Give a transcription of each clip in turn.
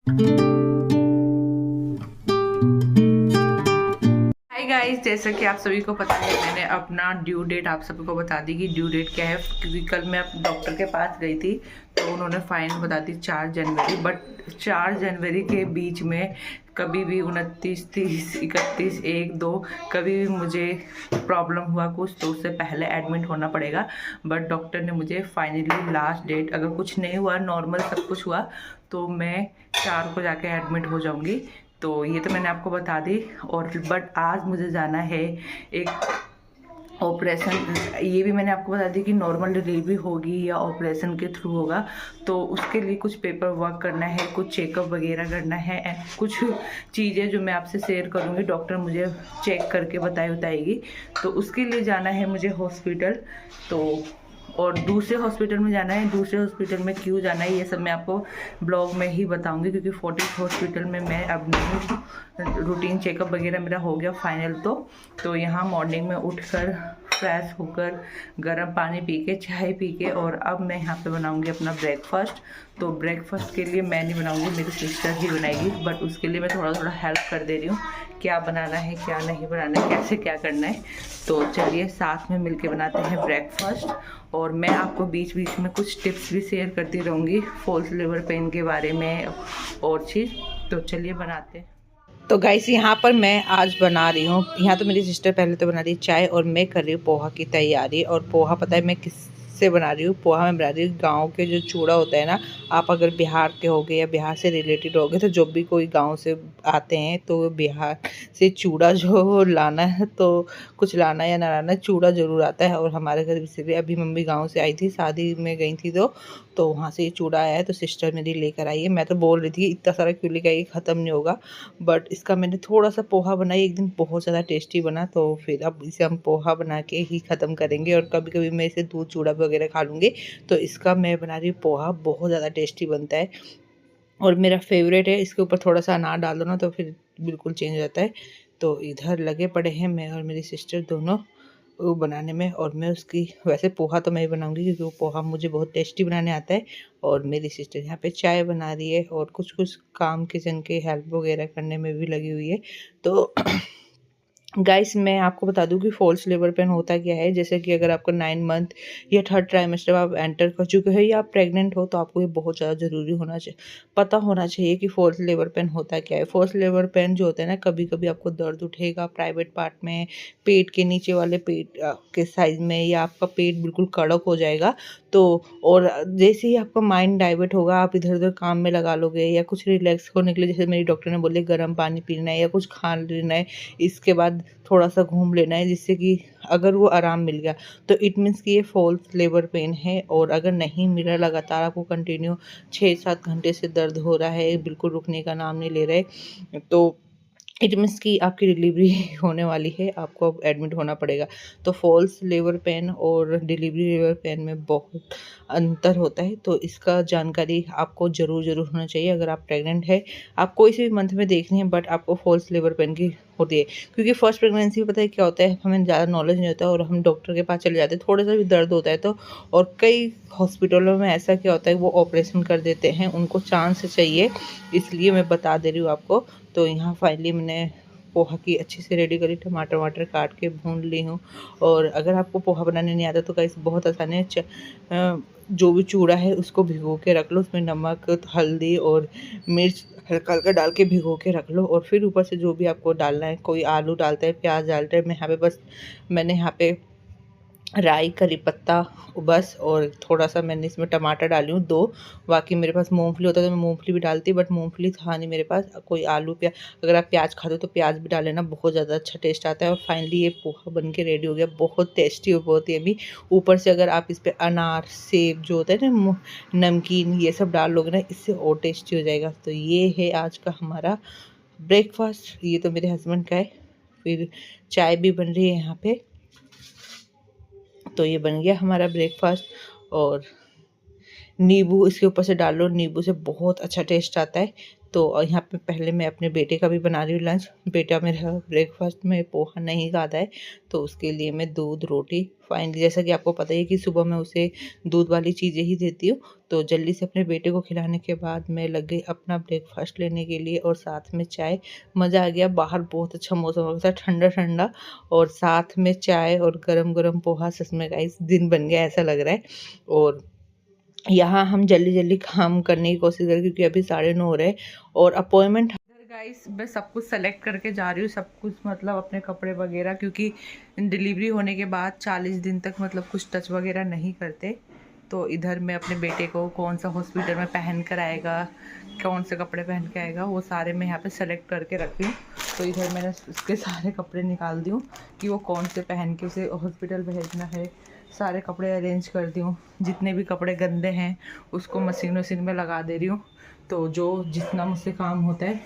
Hi guys, जैसा कि आप सभी को पता है मैंने अपना ड्यू डेट आप सभी को बता दी कि ड्यू डेट क्या है, क्योंकि कल मैं डॉक्टर के पास गई थी तो उन्होंने फाइनल बता दी 4 जनवरी। बट 4 जनवरी के बीच में कभी भी 29, 30, 31, 1, 2 कभी भी मुझे प्रॉब्लम हुआ कुछ तो उससे पहले एडमिट होना पड़ेगा। बट डॉक्टर ने मुझे फाइनली लास्ट डेट, अगर कुछ नहीं हुआ, नॉर्मल सब कुछ हुआ, तो मैं 4 को जाके एडमिट हो जाऊंगी। तो ये तो मैंने आपको बता दी। और बट आज मुझे जाना है एक ऑपरेशन। ये भी मैंने आपको बता दी कि नॉर्मल डिलीवरी होगी या ऑपरेशन के थ्रू होगा। तो उसके लिए कुछ पेपर वर्क करना है, कुछ चेकअप वगैरह करना है एंड कुछ चीज़ें जो मैं आपसे शेयर करूँगी, डॉक्टर मुझे चेक करके बताएगी। तो उसके लिए जाना है मुझे हॉस्पिटल। तो और दूसरे हॉस्पिटल में जाना है, दूसरे हॉस्पिटल में क्यों जाना है ये सब मैं आपको ब्लॉग में ही बताऊंगी, क्योंकि फोर्टिस हॉस्पिटल में मैं अब नहीं, रूटीन चेकअप वगैरह मेरा हो गया फाइनल। तो यहाँ मॉर्निंग में उठकर फ्रेश होकर गर्म पानी पी के, चाय पी के, और अब मैं यहाँ पे बनाऊंगी अपना ब्रेकफास्ट। तो ब्रेकफास्ट के लिए मैं नहीं बनाऊंगी, मेरी सिस्टर ही बनाएगी, बट उसके लिए मैं थोड़ा थोड़ा हेल्प कर दे रही हूँ, क्या बनाना है क्या नहीं बनाना है, कैसे क्या करना है। तो चलिए साथ में मिलके बनाते हैं ब्रेकफास्ट। और मैं आपको बीच बीच में कुछ टिप्स भी शेयर करती रहूँगी फॉल्स लेबर पेन के बारे में और चीज़। तो चलिए बनाते हैं। तो गाइस यहाँ पर मैं आज बना रही हूँ, यहाँ तो मेरी सिस्टर पहले तो बना रही है चाय और मैं कर रही हूँ पोहा की तैयारी। और पोहा पता है मैं किससे बना रही हूँ? पोहा मैं बना रही हूँ गाँव के जो चूड़ा होता है ना, आप अगर बिहार के होगे या बिहार से रिलेटेड होगे तो जब भी कोई गाँव से आते हैं तो बिहार से चूड़ा जो लाना है, तो कुछ लाना या ना लाना, चूड़ा ज़रूर आता है। और हमारे घर इसीलिए अभी मम्मी गाँव से आई थी, शादी में गई थी तो वहाँ से ये चूड़ा आया है, तो सिस्टर मेरी लेकर आई है। मैं तो बोल रही थी इतना सारा क्यों लेकर आई, ख़त्म नहीं होगा। बट इसका मैंने थोड़ा सा पोहा बनाई एक दिन, बहुत ज़्यादा टेस्टी बना, तो फिर अब इसे हम पोहा बना के ही ख़त्म करेंगे। और कभी कभी मैं इसे दूध चूड़ा वगैरह खा लूँगी। तो इसका मैं बना रही हूँ पोहा, बहुत ज़्यादा टेस्टी बनता है और मेरा फेवरेट है। इसके ऊपर थोड़ा सा अनार डाल दो ना तो फिर बिल्कुल चेंज हो जाता है। तो इधर लगे पड़े हैं मैं और मेरी सिस्टर दोनों वो बनाने में। और मैं उसकी, वैसे पोहा तो मैं ही बनाऊंगी क्योंकि वो पोहा मुझे बहुत टेस्टी बनाने आता है। और मेरी सिस्टर यहाँ पे चाय बना रही है और कुछ कुछ काम किचन के हेल्प वगैरह करने में भी लगी हुई है। तो गाइस मैं आपको बता दूं कि फॉल्स लेबर पेन होता क्या है। जैसे कि अगर आपका 9 मंथ या थर्ड ट्राइमेस्टर आप एंटर कर चुके हो या आप प्रेग्नेंट हो, तो आपको ये बहुत ज़्यादा ज़रूरी होना चाहिए, पता होना चाहिए कि फॉल्स लेबर पेन होता क्या है। फॉल्स लेबर पेन जो होता है ना, कभी कभी आपको दर्द उठेगा प्राइवेट पार्ट में, पेट के नीचे वाले पेट के साइज में, या आपका पेट बिल्कुल कड़क हो जाएगा। तो और जैसे ही आपका माइंड डाइवर्ट होगा, आप इधर उधर काम में लगा लोगे या कुछ रिलैक्स होने के लिए, जैसे मेरी डॉक्टर ने बोले गर्म पानी पीना है या कुछ खा लेना है, इसके बाद थोड़ा सा घूम लेना है, जिससे कि अगर वो आराम मिल गया तो इट मीन्स कि ये फॉल्स लेबर पेन है। और अगर नहीं मिला, लगातार आपको कंटिन्यू 6-7 घंटे से दर्द हो रहा है, बिल्कुल रुकने का नाम नहीं ले रहे, तो इट मीन्स कि आपकी डिलीवरी होने वाली है, आपको अब एडमिट होना पड़ेगा। तो फॉल्स लेबर पेन और डिलीवरी लेबर पेन में बहुत अंतर होता है, तो इसका जानकारी आपको ज़रूर होना चाहिए। अगर आप प्रेग्नेंट है, आप कोई से भी मंथ में देख रही हैं, बट आपको फॉल्स लेबर पेन की होती है, क्योंकि फर्स्ट प्रेगनेंसी में पता है क्या होता है, हमें ज़्यादा नॉलेज नहीं होता और हम डॉक्टर के पास चले जाते हैं, थोड़ा सा भी दर्द होता है तो। और कई हॉस्पिटलों में ऐसा क्या होता है, वो ऑपरेशन कर देते हैं, उनको चांस चाहिए, इसलिए मैं बता दे रही हूँ आपको। तो यहाँ फाइनली मैंने पोहा की अच्छे से रेडी करी, टमाटर वमाटर काट के भून ली हूँ। और अगर आपको पोहा बनाने नहीं आता तो गाइस बहुत आसान है, जो भी चूड़ा है उसको भिगो के रख लो, उसमें नमक, हल्दी और मिर्च हल्का हल्का डाल के भिगो के रख लो। और फिर ऊपर से जो भी आपको डालना है, कोई आलू डालता है, प्याज डालता है, मैंने यहाँ पे राई, करी पत्ता बस, और थोड़ा सा मैंने इसमें टमाटर डाली हूँ 2। बाकी मेरे पास मूंगफली होता तो मैं मूंगफली भी डालती, बट मूंगफली था नहीं मेरे पास। कोई आलू प्याज, अगर आप प्याज खाते हो तो प्याज भी डाल लेना, बहुत ज़्यादा अच्छा टेस्ट आता है। और फाइनली ये पोहा बन के रेडी हो गया, बहुत टेस्टी और बहुत ही यम्मी। ऊपर से अगर आप इस पर अनार, सेब जो होता है ना, नमकीन, ये सब डाल लोगे ना, इससे और टेस्टी हो जाएगा। तो ये है आज का हमारा ब्रेकफास्ट, ये तो मेरे हस्बैंड का है। फिर चाय भी बन रही है यहाँ पे। तो ये बन गया हमारा ब्रेकफास्ट। और नींबू इसके ऊपर से डाल लो, नींबू से बहुत अच्छा टेस्ट आता है। तो यहाँ पे पहले मैं अपने बेटे का भी बना रही हूँ लंच। बेटा मेरा ब्रेकफास्ट में पोहा नहीं खाता है, तो उसके लिए मैं दूध रोटी फाइनली, जैसा कि आपको पता ही है कि सुबह मैं उसे दूध वाली चीज़ें ही देती हूँ। तो जल्दी से अपने बेटे को खिलाने के बाद मैं लग गई अपना ब्रेकफास्ट लेने के लिए, और साथ में चाय। मज़ा आ गया, बाहर बहुत अच्छा मौसम हो गया था, ठंडा ठंडा, और साथ में चाय और गरम गरम पोहा। सच में गाइस दिन बन गया ऐसा लग रहा है। और यहाँ हम जल्दी जल्दी काम करने की कोशिश करें क्योंकि अभी 9:30 हो रहे हैं और अपॉइंटमेंट। गाइस मैं सब कुछ सेलेक्ट करके जा रही हूँ, सब कुछ मतलब अपने कपड़े वगैरह, क्योंकि डिलीवरी होने के बाद 40 दिन तक मतलब कुछ टच वगैरह नहीं करते। तो इधर मैं अपने बेटे को कौन सा हॉस्पिटल में पहन कर आएगा, कौन से कपड़े पहन के आएगा, वो सारे मैं यहाँ पे सेलेक्ट करके रखी हूँ। तो इधर मैंने उसके सारे कपड़े निकाल दी हूँ कि वो कौन से पहन के उसे हॉस्पिटल भेजना है। सारे कपड़े अरेंज कर दी हूँ, जितने भी कपड़े गंदे हैं उसको मशीन में लगा दे रही हूँ। तो जो जितना मुझसे काम होता है,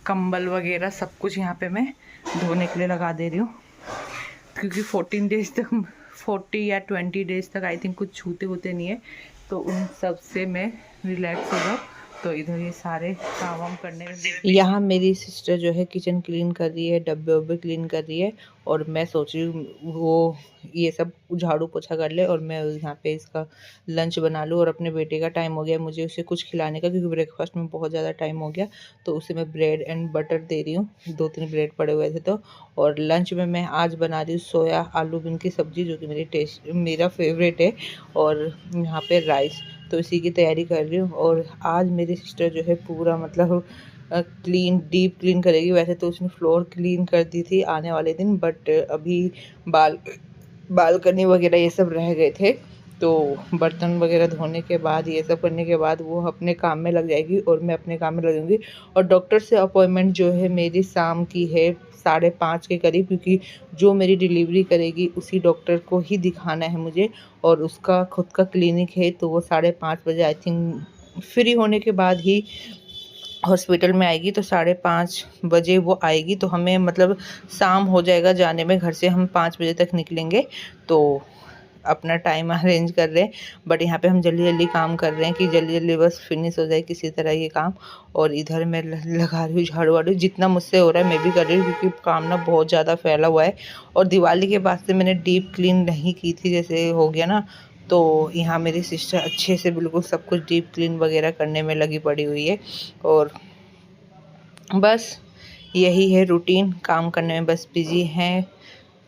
कंबल वगैरह सब कुछ यहाँ पे मैं धोने के लिए लगा दे रही हूँ, क्योंकि 14 डेज़ तक 40 या 20 डेज़ तक आई थिंक कुछ छूते होते नहीं है। तो उन सब से मैं रिलैक्स हो जाऊँ। तो इधर ये सारे काम वाम करने में, यहाँ मेरी सिस्टर जो है किचन क्लीन कर रही है, डब्बे वब्बे क्लीन कर रही है, और मैं सोच रही हूँ वो ये सब झाड़ू पोछा कर ले और मैं यहाँ पे इसका लंच बना लूँ। और अपने बेटे का टाइम हो गया मुझे उसे कुछ खिलाने का, क्योंकि ब्रेकफास्ट में बहुत ज़्यादा टाइम हो गया। तो उसे मैं ब्रेड एंड बटर दे रही हूँ, 2-3 ब्रेड पड़े हुए थे तो। और लंच में मैं आज बना रही हूँ सोया आलू बीन की सब्ज़ी, जो कि मेरा फेवरेट है, और यहाँ पे राइस। तो इसी की तैयारी कर रही हूँ। और आज मेरी सिस्टर जो है पूरा मतलब डीप क्लीन करेगी। वैसे तो उसने फ्लोर क्लीन कर दी थी आने वाले दिन, बट अभी बालकनी वगैरह ये सब रह गए थे। तो बर्तन वगैरह धोने के बाद, ये सब करने के बाद वो अपने काम में लग जाएगी और मैं अपने काम में लग जाऊँगी। और डॉक्टर से अपॉइंटमेंट जो है मेरी शाम की है 5:30 के करीब, क्योंकि जो मेरी डिलीवरी करेगी उसी डॉक्टर को ही दिखाना है मुझे, और उसका खुद का क्लिनिक है। तो वो 5:30 बजे आई थिंक फ्री होने के बाद ही हॉस्पिटल में आएगी। तो 5:30 बजे वो आएगी, तो हमें मतलब शाम हो जाएगा जाने में। घर से हम 5 बजे तक निकलेंगे, तो अपना टाइम अरेंज कर रहे हैं। बट यहाँ पे हम जल्दी जल्दी काम कर रहे हैं कि जल्दी जल्दी बस फिनिश हो जाए किसी तरह ये काम। और इधर मैं लगा रही हूँ झाड़ू वाड़ू, जितना मुझसे हो रहा है मैं भी कर रही हूँ, क्योंकि काम ना बहुत ज़्यादा फैला हुआ है। और दिवाली के बाद से मैंने डीप क्लीन नहीं की थी, जैसे हो गया ना। तो यहाँ मेरी सिस्टर अच्छे से बिल्कुल सब कुछ डीप क्लीन वगैरह करने में लगी पड़ी हुई है। और बस यही है रूटीन, काम करने में बस बिजी हैं,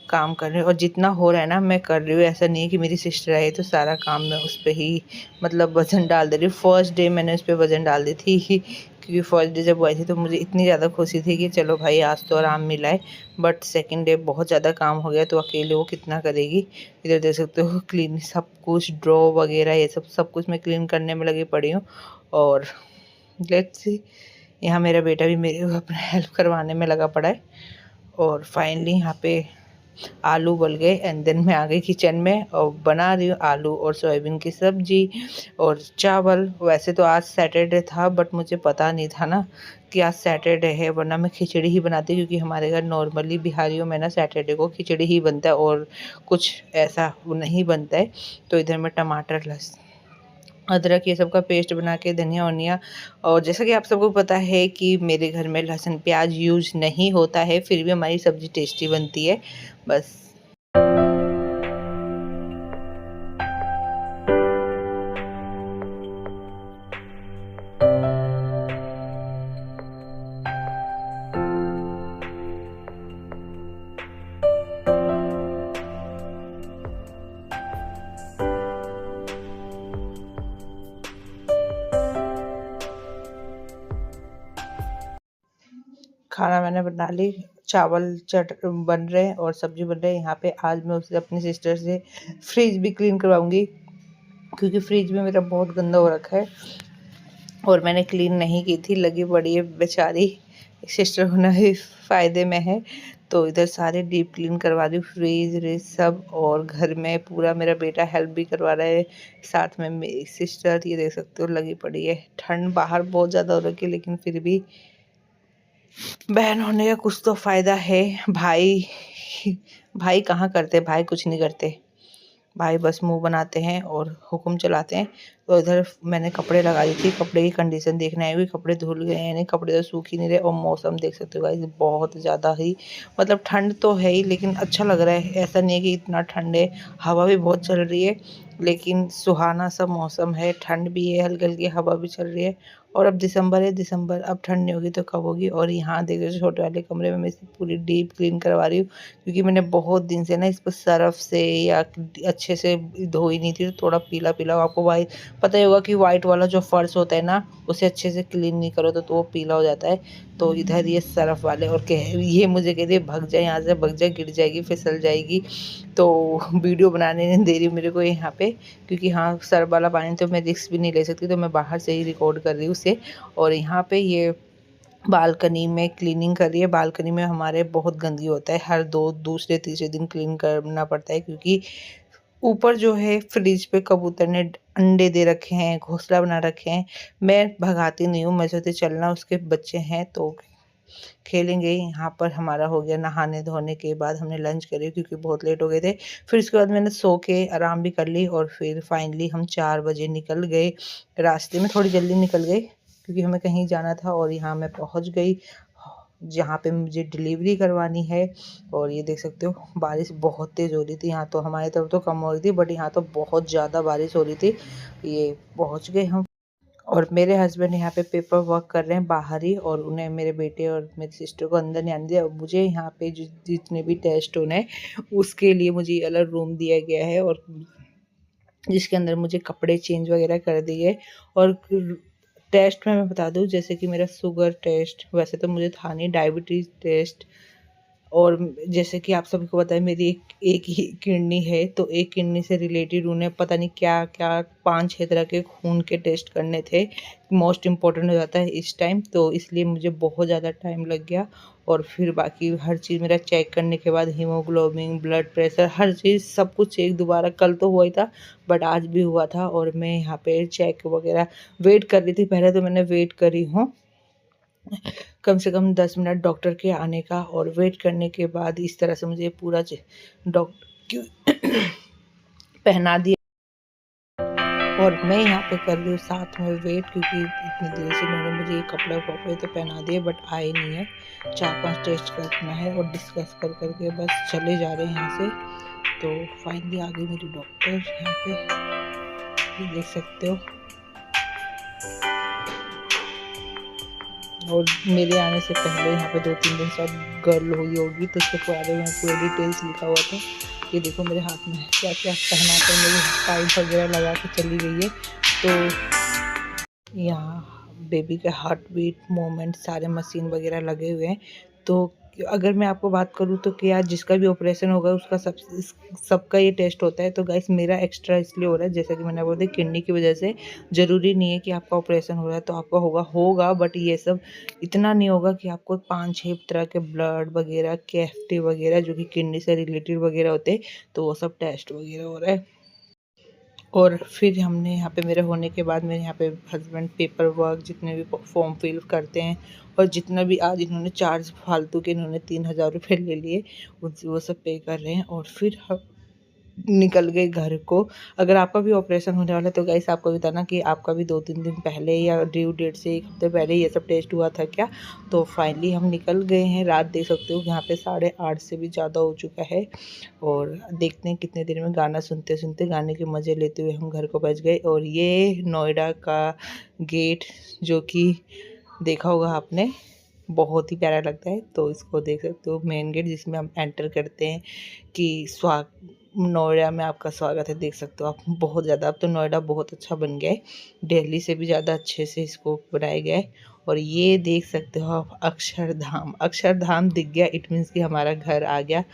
काम कर रहे हैं। और जितना हो रहा है ना मैं कर रही हूँ, ऐसा नहीं है कि मेरी सिस्टर आई तो सारा काम मैं उस पर ही मतलब वज़न डाल दे रही हूँ। फर्स्ट डे मैंने उस पर वज़न डाल दी थी क्योंकि फर्स्ट डे जब वो आई थी तो मुझे इतनी ज़्यादा खुशी थी कि चलो भाई आज तो आराम मिला है। बट सेकेंड डे बहुत ज़्यादा काम हो गया, तो अकेले वो कितना करेगी। इधर देख सकते हो क्लीन सब कुछ, ड्रॉ वगैरह ये सब कुछ मैं क्लीन करने में लगी पड़ी हूँ। और लेट्स सी, यहाँ मेरा बेटा भी मेरे अपना हेल्प करवाने में लगा पड़ा है। और फाइनली यहाँ पे आलू उबल गए एंड देन मैं आ गई किचन में और बना रही हूँ आलू और सोयाबीन की सब्जी और चावल। वैसे तो आज सैटरडे था, बट मुझे पता नहीं था ना कि आज सैटरडे है, वरना मैं खिचड़ी ही बनाती, क्योंकि हमारे घर नॉर्मली बिहारियों में ना सैटरडे को खिचड़ी ही बनता है और कुछ ऐसा नहीं बनता है। तो इधर मैं टमाटर, लहसुन, अदरक ये सब का पेस्ट बना के, धनिया वनिया। और जैसा कि आप सबको पता है कि मेरे घर में लहसुन प्याज यूज नहीं होता है, फिर भी हमारी सब्ज़ी टेस्टी बनती है बस। खाना मैंने बना ली, चावल बन रहे हैं और सब्जी बन रही है। यहाँ पे आज मैं उसे अपनी सिस्टर से फ्रिज भी क्लीन करवाऊंगी, क्योंकि फ्रिज में मेरा बहुत गंदा हो रखा है और मैंने क्लीन नहीं की थी, लगी पड़ी है बेचारी। सिस्टर होना ही फ़ायदे में है। तो इधर सारे डीप क्लीन करवा दी, फ्रिज व्रिज सब। और घर में पूरा मेरा बेटा हेल्प भी करवा रहा है, साथ में मेरी सिस्टर, ये देख सकते हो लगी पड़ी है। ठंड बाहर बहुत ज़्यादा हो रखी है, लेकिन फिर भी बहन होने का कुछ तो फ़ायदा है। भाई कहाँ करते, भाई कुछ नहीं करते। भाई बस मुंह बनाते हैं और हुक्म चलाते हैं। तो इधर मैंने कपड़े लगा दी थी, कपड़े की कंडीशन देखने आई हुई, कपड़े धुल गए हैं, नहीं कपड़े तो सूख ही नहीं रहे। और मौसम देख सकते हो गाइस, बहुत ज़्यादा ही मतलब ठंड तो है ही, लेकिन अच्छा लग रहा है। ऐसा नहीं है कि इतना ठंड है, हवा भी बहुत चल रही है, लेकिन सुहाना सा मौसम है, ठंड भी है, हल्की हल्की हवा भी चल रही है। और अब दिसंबर है, दिसंबर अब ठंड नहीं होगी तो कब होगी। और यहाँ देख रहे छोटे वाले कमरे में मैं इसे पूरी डीप क्लीन करवा रही हूँ, क्योंकि मैंने बहुत दिन से ना इसको सर्फ से या अच्छे से धोई नहीं थी। तो थोड़ा पीला पीला, आपको वाइट पता ही होगा कि वाइट वाला जो फर्श होता है ना, उसे अच्छे से क्लीन नहीं करो तो वो पीला हो जाता है। तो इधर ये सर्फ वाले और ये मुझे कहती है भाग जाए यहाँ से, भाग जाए, गिर जाएगी, फिसल जाएगी। तो वीडियो बनाने नहीं दे रही मेरे को यहाँ पे, क्योंकि हाँ सर्फ वाला पानी तो मैं रिस्क भी नहीं ले सकती, तो मैं बाहर से ही रिकॉर्ड कर रही हूँ उसे। और यहाँ पे ये बालकनी में क्लीनिंग कर रही है। बालकनी में हमारे बहुत गंदगी होता है, हर दूसरे तीसरे दिन क्लीन करना पड़ता है, क्योंकि ऊपर जो है फ्रिज पे कबूतर ने अंडे दे रखे हैं, घोंसला बना रखे हैं। मैं भगाती नहीं हूँ, मैं सोचती चलना, उसके बच्चे हैं तो खेलेंगे। यहाँ पर हमारा हो गया नहाने धोने के बाद हमने लंच करी, क्योंकि बहुत लेट हो गए थे। फिर उसके बाद मैंने सो के आराम भी कर ली, और फिर फाइनली हम 4 बजे निकल गए। रास्ते में थोड़ी जल्दी निकल गए क्योंकि हमें कहीं जाना था, और यहाँ मैं पहुँच गई जहाँ पे मुझे डिलीवरी करवानी है। और ये देख सकते हो बारिश बहुत तेज़ हो रही थी यहाँ, तो हमारी तरफ तो कम हो रही थी, बट यहाँ तो बहुत ज़्यादा बारिश हो रही थी। ये पहुँच गए हम, और मेरे हस्बैंड यहाँ पे पेपर वर्क कर रहे हैं बाहर ही, और उन्हें मेरे बेटे और मेरी सिस्टर को अंदर नहीं आने दिया। मुझे यहाँ पे जितने भी टेस्ट होने हैं उसके लिए मुझे अलग रूम दिया गया है, और जिसके अंदर मुझे कपड़े चेंज वगैरह कर दिए। और टेस्ट में मैं बता दूँ, जैसे कि मेरा शुगर टेस्ट, वैसे तो मुझे था नहीं, डायबिटीज़ टेस्ट, और जैसे कि आप सभी को पता है मेरी एक ही किडनी है, तो एक किडनी से रिलेटेड उन्हें पता नहीं क्या क्या 5-6 तरह के खून के टेस्ट करने थे। मोस्ट इम्पॉर्टेंट हो जाता है इस टाइम, तो इसलिए मुझे बहुत ज़्यादा टाइम लग गया। और फिर बाकी हर चीज़ मेरा चेक करने के बाद हीमोग्लोबिन, ब्लड प्रेशर, हर चीज़ सब कुछ चेक दोबारा, कल तो हुआ ही था बट आज भी हुआ था। और मैं यहाँ पे चेक वगैरह वेट कर रही थी, पहले तो मैंने वेट करी हूँ कम से कम 10 मिनट डॉक्टर के आने का, और वेट करने के बाद इस तरह से मुझे पूरा डॉक्टर पहना दिया। और मैं यहाँ पे कर रही हूँ साथ में वेट, क्योंकि इतनी देर से इन्होंने मुझे ये कपड़े तो पहना दिए बट आए नहीं है। 4-5 टेस्ट करना है और डिस्कस कर करके बस चले जा रहे हैं यहाँ से। तो फाइनली आ गई मेरी डॉक्टर यहाँ पे, ये देख सकते हो। और मेरे आने से पहले यहाँ पे 2-3 दिन शायद गर्ल हुई होगी, तो उसके बारे में पूरा डिटेल्स लिखा हुआ था। ये देखो मेरे हाथ में क्या क्या पहना कर मेरी पाइप वगैरह लगा के चली गई है। तो यहाँ बेबी के हार्ट बीट मोमेंट सारे मशीन वगैरह लगे हुए हैं। तो अगर मैं आपको बात करूँ तो क्या जिसका भी ऑपरेशन होगा उसका सबका ये टेस्ट होता है। तो गाइस मेरा एक्स्ट्रा इसलिए हो रहा है, जैसा कि मैंने बोला किडनी की वजह से। ज़रूरी नहीं है कि आपका ऑपरेशन हो रहा है तो आपका होगा बट ये सब इतना नहीं होगा कि आपको 5-6 तरह के ब्लड वगैरह, कैफटी वगैरह जो कि किडनी से रिलेटेड वगैरह होते हैं, तो वो सब टेस्ट वगैरह हो रहा है। और फिर हमने यहाँ पे मेरे होने के बाद मेरे यहाँ पे हस्बैंड पेपर वर्क जितने भी फॉर्म फिल करते हैं, और जितना भी आज इन्होंने चार्ज फालतू के इन्होंने 3,000 रुपये ले लिए, वो सब पे कर रहे हैं। और फिर हम निकल गए घर को। अगर आपका भी ऑपरेशन होने वाला है तो गाइस आपको बताना कि आपका भी 2-3 दिन पहले या ड्यू डेट से 1 हफ्ते पहले ये सब टेस्ट हुआ था क्या। तो फाइनली हम निकल गए हैं। रात देख सकते हो यहाँ पे 8:30 से भी ज़्यादा हो चुका है। और देखते हैं कितने देर में गाना सुनते सुनते, गाने के मज़े लेते हुए हम घर को पहुँच गए। और ये नोएडा का गेट जो कि देखा होगा आपने, बहुत ही प्यारा लगता है। तो इसको देख सकते हो, मेन गेट जिसमें हम एंटर करते हैं कि नोएडा में आपका स्वागत है। देख सकते हो आप, बहुत ज़्यादा अब तो नोएडा बहुत अच्छा बन गया है, दिल्ली से भी ज़्यादा अच्छे से इसको बनाया गया है। और ये देख सकते हो आप अक्षरधाम, अक्षरधाम दिख गया, इट मीन्स कि हमारा घर आ गया।